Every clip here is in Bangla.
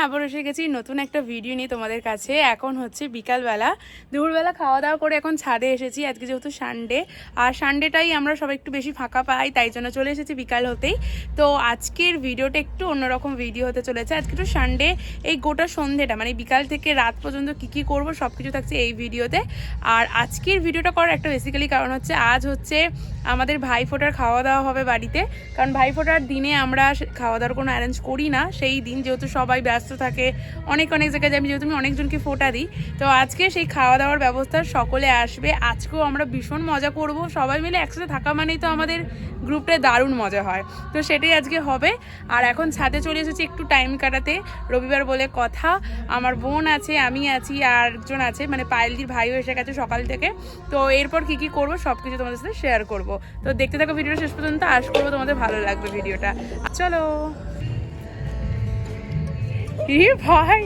আবার এসে গেছি নতুন একটা ভিডিও নিয়ে তোমাদের কাছে। এখন হচ্ছে বিকালবেলা, দুপুরবেলা খাওয়া দাওয়া করে এখন ছাদে এসেছি। আজকে যেহেতু সানডে, আর সানডেটাই আমরা সবাই একটু বেশি ফাঁকা পাই, তাই জন্য চলে এসেছি বিকাল হতেই। তো আজকের ভিডিওটা একটু অন্যরকম ভিডিও হতে চলেছে। আজকে তো সানডে, এই গোটা সন্ধ্যেটা মানে বিকাল থেকে রাত পর্যন্ত কী করবো সব কিছু থাকছে এই ভিডিওতে। আর আজকের ভিডিওটা করার একটা বেসিক্যালি কারণ হচ্ছে, আজ হচ্ছে আমাদের ভাইফোঁটার খাওয়া দাওয়া হবে বাড়িতে। কারণ ভাইফোঁটার দিনে আমরা খাওয়া দাওয়ার কোনো অ্যারেঞ্জ করি না, সেই দিন যেহেতু সবাই ব্যস্ত থাকে, অনেক জায়গায় যাই, যেহেতু আমি অনেকজনকে ফোঁটা দিই। তো আজকে সেই খাওয়া দাওয়ার ব্যবস্থা, সকলে আসবে। আজকেও আমরা ভীষণ মজা করব, সবাই মিলে একসাথে থাকা মানেই তো আমাদের গ্রুপটায় দারুণ মজা হয়। তো সেটাই আজকে হবে। আর এখন ছাদে চলে এসেছি একটু টাইম কাটাতে, রবিবার বলে কথা। আমার বোন আছে, আমি আছি, আর একজন আছে, মানে পায়েলদির ভাইও এসে গেছে সকাল থেকে। তো এরপর কী করবো সব কিছু তোমাদের সাথে শেয়ার করব। তো দেখতে থাকো ভিডিওটা শেষ পর্যন্ত, আশা করবো তোমাদের ভালো লাগবে ভিডিওটা। চলো। ভাই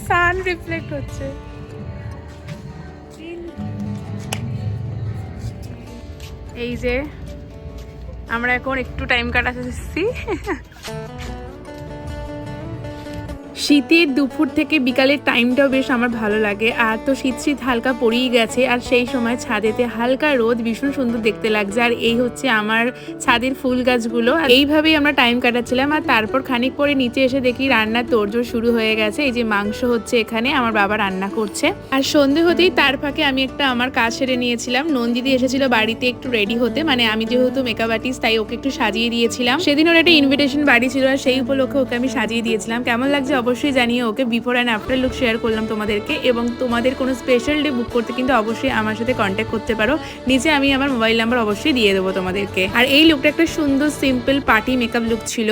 সান রিফ্লেক্ট হচ্ছে। এই যে আমরা এখন একটু টাইম কাটাতে এসেছি। শীতের দুপুর থেকে বিকালের টাইমটাও বেশ আমার ভালো লাগে। আর তো শীত হালকা পড়েই গেছে, আর সেই সময় ছাদেতে হালকা রোদ ভীষণ সুন্দর দেখতে লাগছে। আর এই হচ্ছে আমার ছাদের ফুল গাছগুলো। এইভাবেই আমরা টাইম কাটাচ্ছিলাম। আর তারপর খানিক পরে নিচে এসে দেখি রান্নার তোড়জোড় শুরু হয়ে গেছে। এই যে মাংস হচ্ছে, এখানে আমার বাবা রান্না করছে। আর সন্ধে হতেই তার ফাঁকে আমি একটা আমার কাজ সেরে নিয়েছিলাম। নন্দিদি এসেছিল বাড়িতে একটু রেডি হতে, মানে আমি যেহেতু মেকআপ আর্টিস্ট তাই ওকে একটু সাজিয়ে দিয়েছিলাম। সেদিন ওর একটা ইনভিটেশন বাড়ি ছিল, আর সেই উপলক্ষে ওকে আমি সাজিয়ে দিয়েছিলাম। কেমন লাগছে অবশ্যই জানিয়ে। ওকে before and after look share করলাম তোমাদেরকে। এবং তোমাদের কোনো স্পেশাল ডে বুক করতে কিন্তু অবশ্যই আমার সাথে কন্ট্যাক্ট করতে পারো, নিচে আমি আমার মোবাইল নাম্বার অবশ্যই দিয়ে দেবো তোমাদেরকে। আর এই লুকটা একটা সুন্দর সিম্পল পার্টি মেকআপ লুক ছিল।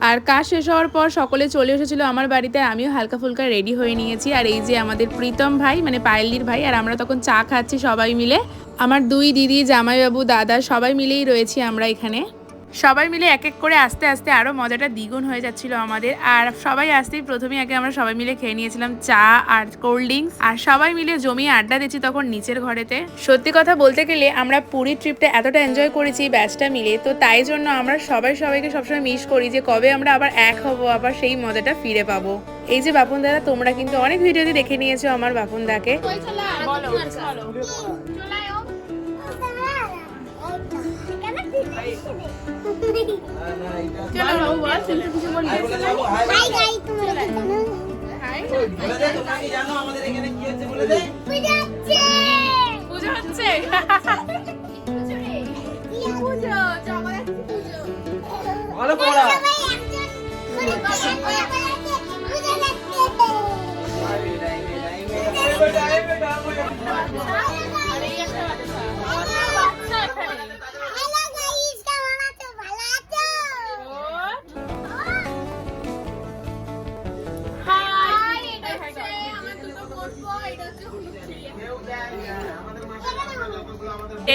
আর কাজ শেষ হওয়ার পর সকলে চলে এসেছিলো আমার বাড়িতে, আমিও হালকা ফুলকা রেডি হয়ে নিয়েছি। আর এই যে আমাদের প্রীতম ভাই, মানে পায়েলদির ভাই, আর আমরা তখন চা খাচ্ছি সবাই মিলে। আমার দুই দিদি, জামাইবাবু, দাদা সবাই মিলেই রয়েছি আমরা এখানে। সবাই মিলে এক এক করে আস্তে আস্তে আরও মজাটা দ্বিগুণ হয়ে যাচ্ছিল আমাদের। আর সবাই আসতেই প্রথমেই আগে আমরা সবাই মিলে খেয়ে নিয়েছিলাম চা আর কোল্ড ড্রিঙ্কস, আর সবাই মিলে জমিয়ে আড্ডা দিচ্ছি তখন নিচের ঘরেতে। সত্যি কথা বলতে গেলে আমরা পুরীর ট্রিপটা এতটা এনজয় করেছি ব্যাচটা মিলে, তো তাই জন্য আমরা সবাইকে সবসময় মিস করি যে কবে আমরা আবার এক হবো, আবার সেই মজাটা ফিরে পাবো। এই যে বাপন দাদা, তোমরা কিন্তু অনেক ভিডিওতে দেখে নিয়েছো আমার বাপন দাকে।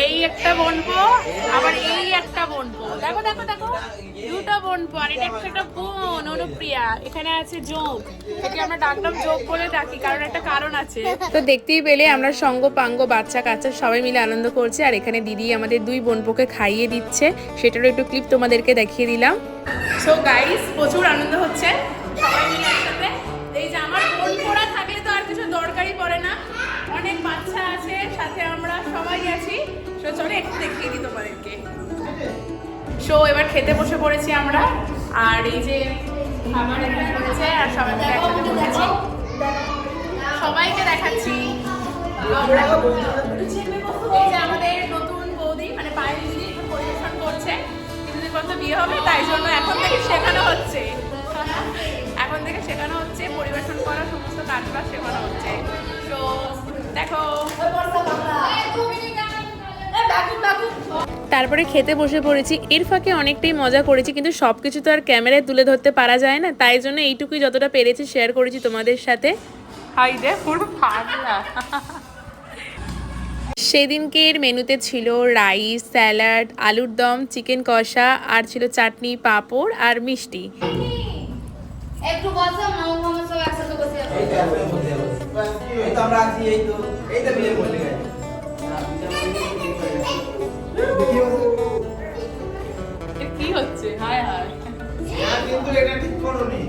এই একটা বোনপো, আবার এই একটা বোনপো, দেখো দেখো দেখো, দুটো বোনপো। আর এটা একটা বোন অনুপ্রিয়া। এখানে আছে যোগ, একে আমরা ডাকলাম যোগ বলে ডাকি, কারণ একটা কারণ আছে। তো দেখতেই পেলে আমরা সঙ্গ পাঙ্গ বাচ্চা কাচ্চা সবাই মিলে আনন্দ করছি। আর এখানে দিদি আমাদের দুই বোনপোকে খাইয়ে দিচ্ছে, সেটারও একটু ক্লিপ তোমাদেরকে দেখিয়ে দিলাম। সো গাইস, প্রচুর আনন্দ হচ্ছে সবাই মিলে একসাথে। এই যে আমার বোনপোরা থাকলে তো আর কিছু দরকারই পড়ে না, অনেক বাচ্চা আছে সাথে, আমরা সবাই আছি। সো চলো একটু দেখিয়ে দিই তোমাদেরকে। সো এবার খেতে বসে পড়েছি আমরা। আর এই যে খাবার এখানে রয়েছে, আর সবাই মিলে একসাথে বসেছি, সবাইকে দেখাচ্ছি। এই যে আমাদের নতুন বৌদি, মানে পায়েল দিদি পরিবেশন করছে। কিছুদিন পর তো বিয়ে হবে, তাই জন্য এখন থেকে শেখানো হচ্ছে, পরিবেশন করা সমস্ত কাজবাজ শেখানো হচ্ছে। তো দেখো, তারপরে খেতে বসে পড়েছি। এর ফাঁকে অনেকটাই মজা করেছি, কিন্তু সবকিছু তো আর ক্যামেরায় তুলে ধরতে পারা যায় না, তাই জন্য এইটুকুই যতটা পেরেছি শেয়ার করেছি তোমাদের সাথে। সেদিনকের মেনুতে ছিল রাইস, স্যালাড, আলুর দম, চিকেন কষা, আর ছিল চাটনি, পাঁপড় আর মিষ্টি। কি হচ্ছে? হায় হায়, কিন্তু এটা ঠিক করোনি।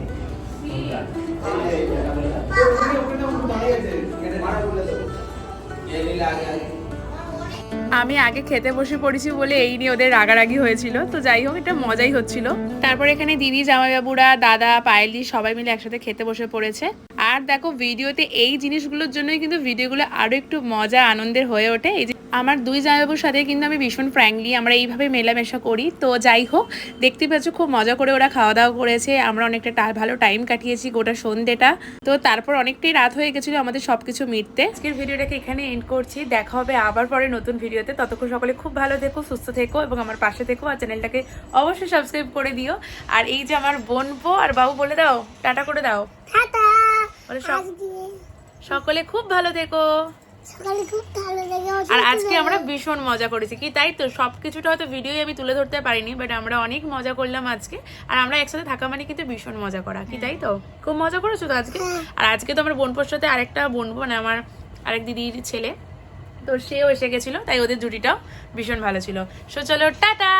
আমি আগে খেতে বসে পড়েছি বলে এই নিয়ে ওদের রাগারাগি হয়েছিল। তো যাই হোক, এটা মজাই হচ্ছিল। তারপর এখানে দিদি, জামাইবাবুরা, দাদা, পায়েলি সবাই মিলে একসাথে খেতে বসে পড়েছে। আর দেখো, ভিডিওতে এই জিনিসগুলোর জন্যই কিন্তু ভিডিওগুলো আরো একটু মজা আনন্দের হয়ে ওঠে। এই যে আমার দুই জামাইবাবুর সাথে কিন্তু আমি ভীষণ ফ্র্যাঙ্কলি আমরা এইভাবে মেলামেশা করি। তো যাই হোক, দেখতে পাচ্ছ খুব মজা করে ওরা খাওয়া দাওয়া করেছে। আমরা অনেকটা ভালো টাইম কাটিয়েছি গোটা সন্ধ্যেটা। তো তারপর অনেকটাই রাত হয়ে গেছিলো আমাদের সবকিছু মিটতে। আজকের ভিডিওটাকে এখানে এন্ড করছি। দেখা হবে আবার পরে নতুন ভিডিওতে। ততক্ষণ সকলে খুব ভালো থেকো, সুস্থ থেকো এবং আমার পাশে থেকো। আর চ্যানেলটাকে অবশ্যই সাবস্ক্রাইব করে দিও। আর এই যে আমার বোনপো আর বাবু, বলে দাও টাটা করে দাও। টাটা। বলে সকলে খুব ভালো থেকো। সকালে খুব ভালো লাগে। আর আজকে আমরা ভীষণ মজা করেছি, কি তাই তো? সবকিছুটা হয়তো ভিডিওই আমি তুলে ধরতে পারিনি, বাট আমরা অনেক মজা করলাম আজকে। আর আমরা একসাথে থাকা মানে কিন্তু ভীষণ মজা করা, কি তাই তো? খুব মজা করেছো তো আজকে। আর আজকে তো আমার বোনপোর সাথে আরেকটা বোনপো, মানে আমার আরেক দিদির ছেলে, তো সেও এসে গেছিল, তাই ওদের জুটিটাও ভীষণ ভালো ছিল। সো চলো টাটা।